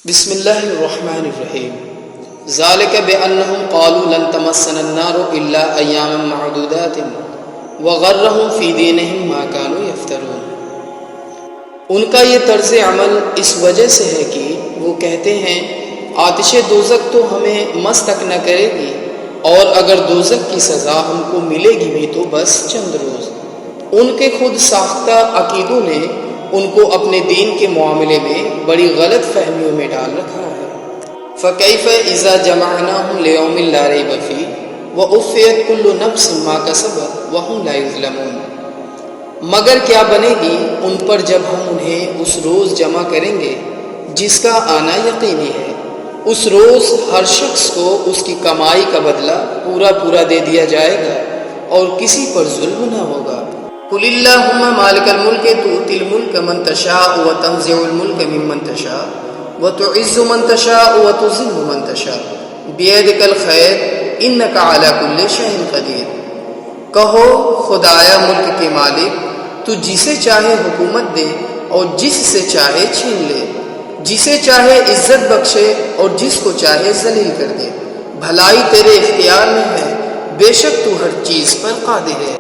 بسم اللہ الرحمن الرحیم ذالک بأنہم قالوا لن تمسنا النار الا ایاما معدودات وغرہم فی دینہم ما كانوا یفترون۔ ان کا یہ طرز عمل اس وجہ سے ہے کہ وہ کہتے ہیں آتش دوزخ تو ہمیں مس تک نہ کرے گی، اور اگر دوزخ کی سزا ہم کو ملے گی بھی تو بس چند روز۔ ان کے خود ساختہ عقیدوں نے ان کو اپنے دین کے معاملے میں بڑی غلط فہمیوں میں ڈال رکھا ہے۔ فَكَيْفَ إِذَا جَمَعْنَاهُمْ لِيَوْمٍ لَا رَيْبَ فِيهِ وَأُوفِيَتْ كُلُّ نَفْسٍ مَا كَسَبَتْ وَهُمْ لَا يُظْلَمُونَ۔ مگر کیا بنے گی ان پر جب ہم انہیں اس روز جمع کریں گے جس کا آنا یقینی ہے۔ اس روز ہر شخص کو اس کی کمائی کا بدلہ پورا پورا دے دیا جائے گا اور کسی پر ظلم نہ ہوگا۔ قل اللہم مالک الملک تؤتی الملک من تشاء وتنزع الملک ممن تشاء وتعز من تشاء وتذل من تشاء بیدک الخیر انک علی کل شیء قدیر۔ کہو خدایا ملک کے مالک، تو جسے چاہے حکومت دے اور جس سے چاہے چھین لے، جسے چاہے عزت بخشے اور جس کو چاہے ذلیل کر دے۔ بھلائی تیرے اختیار میں ہے، بے شک تو ہر چیز پر قادر ہے۔